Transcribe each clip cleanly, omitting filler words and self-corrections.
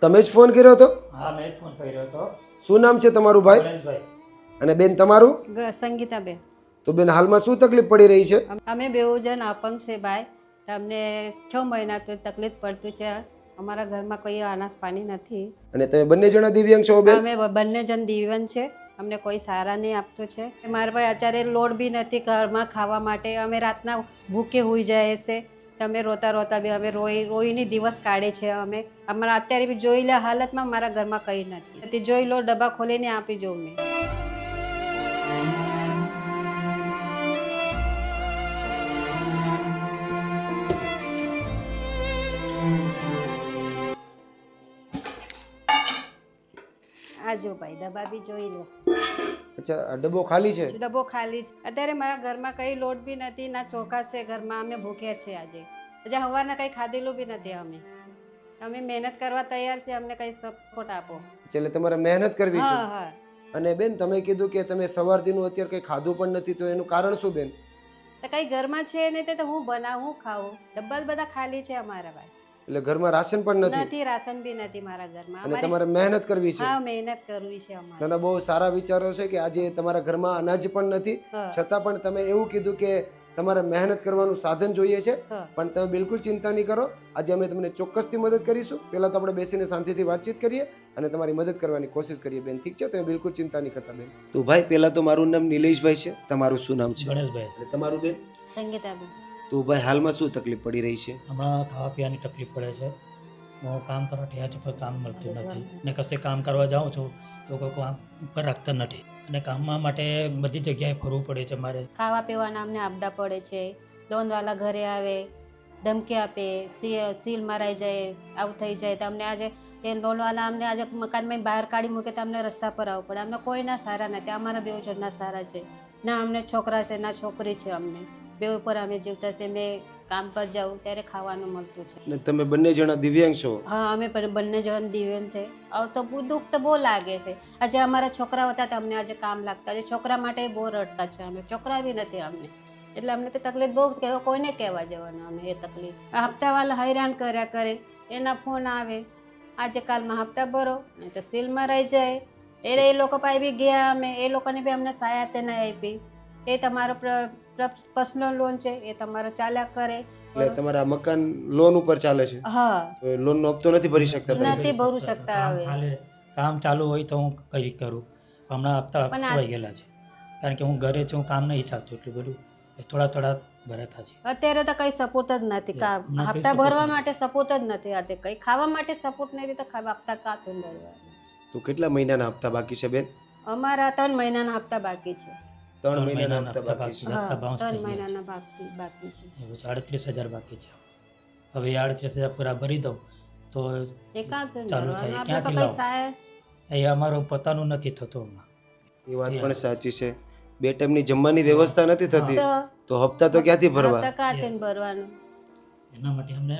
તમે જ ફોન કર્યો હતો? હા, મેં જ ફોન કર્યો હતો. શું નામ છે તમારું ભાઈ? ગણેશભાઈ. અને બેન તમારું? સંગીતાબેન. તો બેન હાલમાં શું તકલીફ પડી રહી છે? અમે બેઉ જણ અપંગ છે ભાઈ. તમને 6 મહિના તો તકલીફ પડતું છે. અમારા ઘરમાં કોઈ અનાજ પાણી નથી. અને તમે બંને જણા દિવ્યાંગ છો બેન? અમે બંને જણ દિવ્યાંગ છે. અમને કોઈ સારા નહીં આપતું છે. મારા ભાઈ અત્યારે લોડ બી નથી ઘરમાં ખાવા માટે. અમે રાતના ભૂખે હોઈ જાય છે. તમે રોતા રોતા બી અમે રોઈને દિવસ કાઢે છે. અમે અમારા અત્યારે બી જોઈ લે હાલતમાં મારા ઘરમાં કંઈ નથી. તે જોઈ લો, ડબ્બા ખોલીને આપી જોઉં મેં. આ જો ભાઈ ડબ્બા બી જોઈ લો. અચ્છા, આ ડબ્બો ખાલી છે? ડબ્બો ખાલી છે. અત્યારે મારા ઘરમાં કઈ લોટ બી નથી, ના ચોખા છે ઘરમાં. અમે ભૂખ્યા છે આજે. આજે સવારના કઈ ખાધેલું બી નથી. અમે મહેનત કરવા તૈયાર છે. અમને કઈ સપોર્ટ આપો. એટલે તમારે મહેનત કરવી છે. હા હા. અને બેન તમે કીધું કે તમે સવારથી નું અત્યારે કઈ ખાધું પણ નથી, તો એનું કારણ શું બેન? તો કઈ ઘરમાં છે નહીં તે તો હું બનાવું, હું ખાવું. ડબ્બા જ બધા ખાલી છે અમારા ભાઈ. એટલે ઘરમાં રાશન પણ નથી? નથી, રાશન બી નથી મારા ઘરમાં. અને તમારે મહેનત કરવી છે. હા, મહેનત કરવી છે અમારે. તને બહુ સારા વિચારો છે કે આજે તમારા ઘરમાં અનાજ પણ નથી, છતાં પણ તમે એવું કીધું કે તમારે મહેનત કરવાનું સાધન જોઈએ છે. પણ તમે બિલકુલ ચિંતા નહીં કરો. આજે અમે તમને ચોક્કસથી મદદ કરીશું. પહેલા તો આપણે બેસીને શાંતિથી વાતચીત કરીએ અને તમારી મદદ કરવાની કોશિશ કરીએ બેન. ઠીક છે? તમે બિલકુલ ચિંતા નહીં કરતા બેન. તો ભાઈ પહેલા તો મારું નામ નિલેશભાઈ છે. તમારું શું નામ છે? ગણેશભાઈ. અને તમારું બેન? સંગીતાબેન. તો ભાઈ હાલમાં શું તકલીફ પડી રહી છે? હમણાં ખાવા પીવાની તકલીફ પડે છે. હું કામ કરવા ઠ્યા છું પણ કામ મળતું નથી. ને કશે કામ કરવા જાઉં છું તો કોઈ કામ ઉપર રાખતા નથી. અને કામમાં માટે બધી જગ્યાએ ફરવું પડે છે મારે. ખાવા પીવાના અમને આપદા પડે છે. લોનવાળા ઘરે આવે, ધમકી આપે, સીલ મરાઈ જાય, આવું થઈ જાય. તો અમને આજે એ લોનવાળા અમને આજે મકાનમાં બહાર કાઢી મૂકે તો અમને રસ્તા પર આવવું પડે. અમને કોઈના સારા નથી. અમારા બેઉ જણના સારા છે. ના અમને છોકરા છે ના છોકરી છે. અમને બેઉ ઉપર અમે જીવતા છે. મેં કામ પર જાઉં ત્યારે ખાવાનું મળતું છે. ને તમે બંને જણા દિવ્યાંગ છો? હા, અમે પણ બંને જણ દિવ્યાંગ છે. હવે તો દુઃખ તો બહુ લાગે છે. આજે અમારા છોકરા હતા તો અમને આજે કામ લાગતા. આજે છોકરા માટે બહુ રડતા છે. અમે છોકરા બી નથી અમને. એટલે અમને તો તકલીફ બહુ કહેવા કોઈને કહેવા જવાનું. અમે એ તકલીફ આ હપ્તાવાળા હેરાન કર્યા કરે. એના ફોન આવે, આજે કાલમાં હપ્તા ભરો નહીં તો સીલમાં રહી જાય. એ લોકો પાસે બી ગયા અમે. એ લોકોને બી અમને સહાયતા નહીં આપી. એ તમારો પર્સનલ લોન છે, એ તમારો ચાલ્યા કરે. એટલે તમારા મકાન લોન ઉપર ચાલે છે? હા. લોન નો હપ્તો નથી ભરી શકતા તમે? નથી ભરી શકતા. હવે કામ ચાલુ હોય તો હું કઈ કરું. હમણાં હપ્તા અટવાઈ ગયેલા છે. કારણ કે હું ઘરે છું, કામ નહીં ચાલતું એટલું બધું. થોડા ભરાતા છે. અત્યારે તો કઈ સપોર્ટ જ નથી. હપ્તા ભરવા માટે સપોર્ટ જ નથી. આજે કઈ ખાવા માટે સપોર્ટ નથી તો હપ્તા કાતું ભરવા. તો કેટલા મહિનાના હપ્તા બાકી છે બેન? અમારા 3 મહિનાના હપ્તા બાકી છે. 3 મહિનાના હપ્તા બાકી છે. હપ્તા બાઉન્સ 3 થઈ ગયા મહિનાના બાકી છે. એવું છે. 38,000 બાકી છે. હવે 38,000 પૂરા ભરી દઉં તો એકાંત ચાલુ થાય. આપણે તો ક્યાંથી કઈ લાવું? સહાય એ અમારું પોતાનું નથી થતું હમણાં. એ વાત પણ સાચી છે. 2 ટાઈમની જમવાની વ્યવસ્થા નથી થતી તો હપ્તા તો ક્યાંથી ભરવા? હપ્તા કાતું ભરવાનું. એના માટે અમને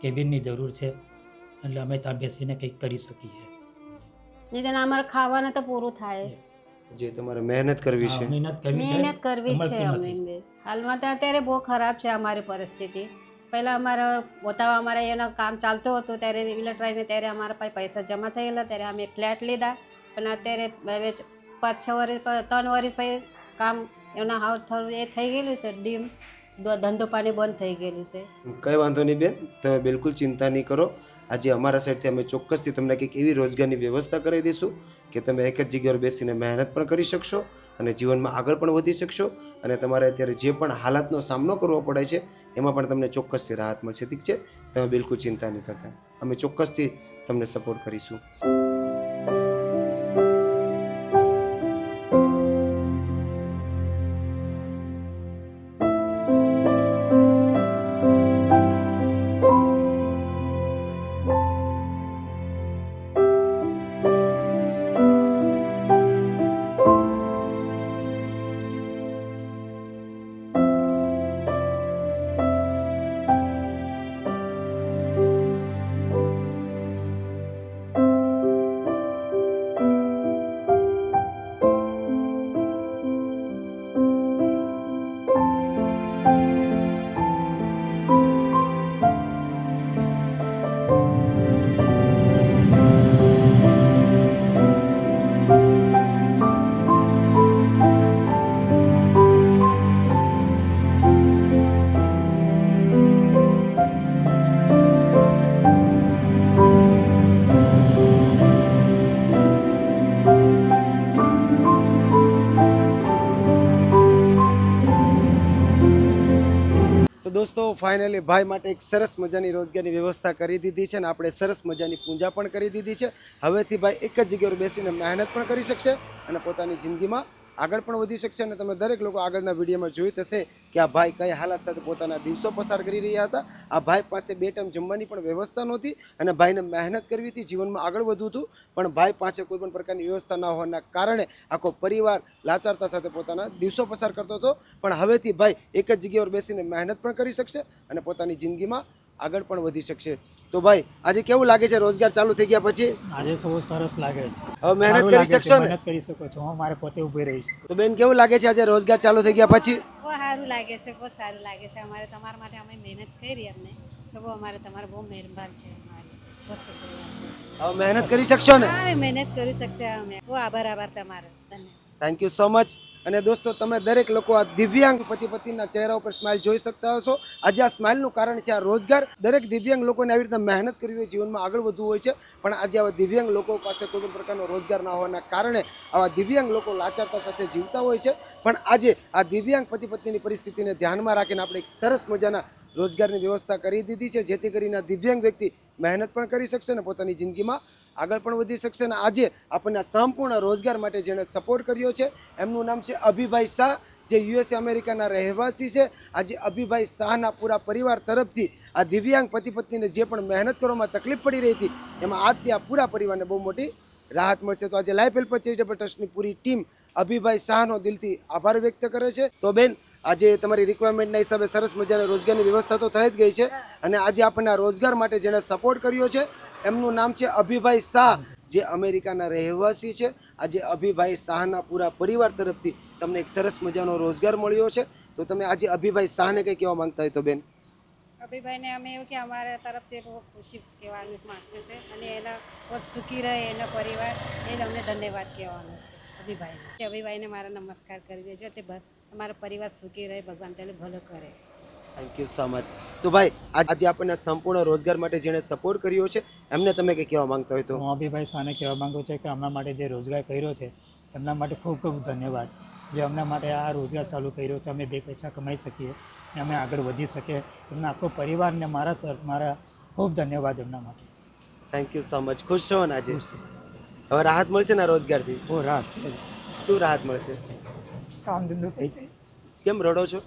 કેબિનની જરૂર છે. એટલે અમે ત્યાં બેસીને કંઈક કરી શકીએ. નહીં તો અમારે ખાવાનું તો પૂરું થાય. જે તમારે મહેનત કરવી છે. મહેનત કરવી છે. મહેનત કરવી છે. મળતું નથી. અમે હાલમાં તો અત્યારે બહુ ખરાબ છે અમારી પરિસ્થિતિ. પહેલા અમારા પોતાના અમારે એના કામ ચાલતું હતું ત્યારે ઇલેક્ટ્રોનિક ત્યારે અમારા પાસે પૈસા જમા થયેલા ત્યારે અમે ફ્લેટ લીધા. પણ અત્યારે હવે 5-6 વર્ષ 3 વર્ષ પછી કામ એના હાવ થોડું એ થઈ ગયેલું છે. ડીમ ધંધો પાણી બંધ થઈ ગયેલું છે. કંઈ વાંધો નહીં બેન, તમે બિલકુલ ચિંતા નહીં કરો. આજે અમારા સાઈડથી અમે ચોક્કસથી તમને કંઈક એવી રોજગારની વ્યવસ્થા કરી દઈશું કે તમે એક જ જગ્યાએ બેસીને મહેનત પણ કરી શકશો અને જીવનમાં આગળ પણ વધી શકશો. અને તમારે અત્યારે જે પણ હાલાતનો સામનો કરવો પડે છે એમાં પણ તમને ચોક્કસથી રાહત મળશે. ઠીક છે? તમે બિલકુલ ચિંતા નહીં કરતા. અમે ચોક્કસથી તમને સપોર્ટ કરીશું. ફાઇનલી ભાઈ માટે એક સરસ મજાની રોજગારની વ્યવસ્થા કરી દીધી છે અને આપણે સરસ મજાની પૂજા પણ કરી દીધી છે. હવેથી ભાઈ એક જ જગ્યાએ બેસીને મહેનત પણ કરી શકશે અને પોતાની જિંદગીમાં આગળ પણ વધી શકશે. અને તમે દરેક લોકો આગળના વિડીયોમાં જોઈ થશે કે આ ભાઈ કઈ હાલાત સાથે પોતાના દિવસો પસાર કરી રહ્યા હતા. આ ભાઈ પાસે 2 ટાઈમ જમવાની પણ વ્યવસ્થા નહોતી અને ભાઈને મહેનત કરવી હતી, જીવનમાં આગળ વધવું હતું, પણ ભાઈ પાસે કોઈ પણ પ્રકારની વ્યવસ્થા ન હોવાના કારણે આખો પરિવાર લાચારતા સાથે પોતાના દિવસો પસાર કરતો હતો. પણ હવેથી ભાઈ એક જ જગ્યા પર બેસીને મહેનત પણ કરી શકશે અને પોતાની જિંદગીમાં આગળ પણ વધી શકશે. તો ભાઈ આજે કેવું લાગે છે રોજગાર ચાલુ થઈ ગયા પછી? આજે સૌ સરસ લાગે છે. હવે મહેનત સારું કરી લાગે છે, શકશો ને? મહેનત કરી શકો છો. હું મારે પોતે ઊભી રહી છું. તો બેન કેવું લાગે છે આજે રોજગાર ચાલુ થઈ ગયા પછી? બહુ સારું લાગે છે, બહુ સારું લાગે છે. અમારે તમારા માટે અમે મહેનત કરી અમને તો બહુ અમારે તમારે બહુ મહેરબાન છે. અમારે બહુ શુક્રિયા છે. હવે મહેનત કરી શકશો ને? હા મહેનત કરી શકશે અમે. બહુ આભાર તમારો. ધન્યવાદ. Thank you so much. અને દોસ્તો તમે દરેક લોકો આ દિવ્યાંગ પતિ પત્નીના ચહેરા ઉપર સ્માઇલ જોઈ શકતા હશો. આજે આ સ્માઇલનું કારણ છે આ રોજગાર. દરેક દિવ્યાંગ લોકોને આવી રીતે મહેનત કરવી હોય, જીવનમાં આગળ વધવું હોય છે, પણ આજે આવા દિવ્યાંગ લોકો પાસે કોઈ પણ પ્રકારનો રોજગાર ના હોવાના કારણે આવા દિવ્યાંગ લોકો લાચારતા સાથે જીવતા હોય છે. પણ આજે આ દિવ્યાંગ પતિ પત્નીની પરિસ્થિતિને ધ્યાનમાં રાખીને આપણે એક સરસ મજાના રોજગારની વ્યવસ્થા કરી દીધી છે, જેથી કરીને આ દિવ્યાંગ વ્યક્તિ મહેનત પણ કરી શકશે અને પોતાની જિંદગીમાં આગળ પણ વધી શકશે. અને આજે આપણને સંપૂર્ણ રોજગાર માટે જેણે સપોર્ટ કર્યો છે એમનું નામ છે અભિભાઈ શાહ, જે યુએસએ અમેરિકાના રહેવાસી છે. આજે અભિભાઈ શાહના પૂરા પરિવાર તરફથી આ દિવ્યાંગ પતિ પત્નીને જે પણ મહેનત કરવામાં તકલીફ પડી રહી હતી એમાં આજથી આ પૂરા પરિવારને બહુ મોટી રાહત મળશે. તો આજે લાઈફ હેલ્પર ચેરિટેબલ ટ્રસ્ટની પૂરી ટીમ અભિભાઈ શાહનો દિલથી આભાર વ્યક્ત કરે છે. તો બેન આજે તમારી રિક્વાયરમેન્ટના હિસાબે સરસ મજાની રોજગારની વ્યવસ્થા તો થઈ જ ગઈ છે અને આજે આપણને આ રોજગાર માટે જેણે સપોર્ટ કર્યો છે એમનું નામ છે અભિભાઈ શાહ, જે અમેરિકાના રહેવાસી છે. આજે અભિભાઈ શાહના પૂરા પરિવાર તરફથી તમને એક સરસ મજાનો રોજગાર મળ્યો છે. તો તમે આજે અભિભાઈ શાહને કંઈ કહેવા માંગતા હોય તો બેન? અભિભાઈને અમે એવું કે અમારા તરફથી બહુ ખુશી કહેવાનું માંગતું છે અને એના બહુ સુખી રહે એના પરિવાર, એ જ અમને ધન્યવાદ કહેવાનો છે અભિભાઈને મારા નમસ્કાર કરી દેજો. તે તમારો પરિવાર સુખી રહે, ભગવાન તેને ભલો કરે. Thank you so much. તો ભાઈ આજે આપણને સંપૂર્ણ રોજગાર માટે જેણે સપોર્ટ કર્યો છે એમને તમે કંઈ કહેવા માંગતા હોય તો? હું અભિભાઈ શાહને કહેવા માંગુ છું કે અમારા માટે જે રોજગાર કર્યો છે એમના માટે ખૂબ ખૂબ ધન્યવાદ. જે અમના માટે આ રોજગાર ચાલુ કર્યો છે, અમે 2 પૈસા કમાઈ શકીએ અને અમે આગળ વધી શકીએ. એમના આખો પરિવારને મારા ખૂબ ધન્યવાદ એમના માટે. Thank you so much. ખુશ છો ને આજે? હવે રાહત મળશે ને આ રોજગારથી? બહુ રાહત છે. શું રાહત મળશે? કામ ધંધો થઈ જાય. કેમ રડો છો?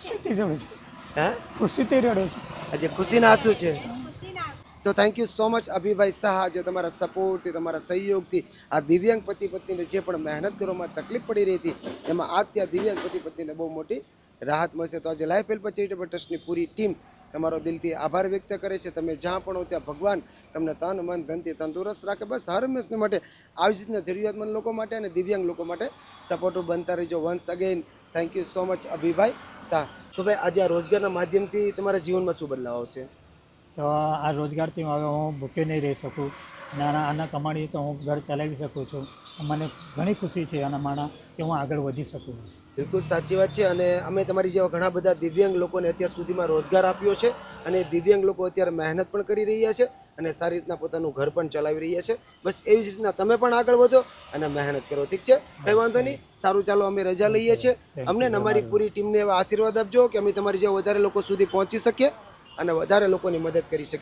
ખુશીથી રડું છું. હા, ખુશીથી રડું છું. આજે ખુશીના આંસુ છે. તો thank you so much Abhibhai Shah. આજે તમારા સપોર્ટથી, તમારા સહયોગથી આ દિવ્યાંગ પતિ પત્નીને જે પણ મહેનત કરવામાં તકલીફ પડી રહી હતી એમાં આજ ત્યાં દિવ્યાંગ પતિ પત્નીને બહુ મોટી રાહત મળશે. તો આજે લાઈફ હેલ્પર ચેરિટેબલ ટ્રસ્ટની પૂરી ટીમ તમારો દિલથી આભાર વ્યક્ત કરે છે. તમે જ્યાં પણ હો ત્યાં ભગવાન તમને તન મન ધનથી તંદુરસ્ત રાખે. બસ હર હંમેશને માટે આવી જ રીતના જરૂરિયાતમંદ લોકો માટે અને દિવ્યાંગ લોકો માટે સપોર્ટિવ બનતા રહીજો. Once again thank you so much Abhibhai Shah. તો ભાઈ આજે આ રોજગારના માધ્યમથી તમારા જીવનમાં શું બદલાવ આવશે? તો આ રોજગારથી હવે હું ભૂખ્યો નહીં રહી શકું અને આના કમાણી તો હું ઘર ચલાવી શકું છું. મને ઘણી ખુશી છે આના માણા કે હું આગળ વધી શકું. બિલકુલ સાચી વાત છે. અને અમે તમારી જેવા ઘણા બધા દિવ્યાંગ લોકોને અત્યાર સુધીમાં રોજગાર આપ્યો છે અને દિવ્યાંગ લોકો અત્યારે મહેનત પણ કરી રહ્યા છે અને સારી રીતના પોતાનું ઘર પણ ચલાવી રહ્યા છે. બસ એવી જ રીતના તમે પણ આગળ વધો અને મહેનત કરો. ઠીક છે, કંઈ વાંધો નહીં. સારું, ચાલો અમે રજા લઈએ છીએ. અમને ને અમારી પૂરી ટીમને એવા આશીર્વાદ આપજો કે અમે તમારી જેવા વધારે લોકો સુધી પહોંચી શકીએ અને વધારે લોકોની મદદ કરી શકીએ.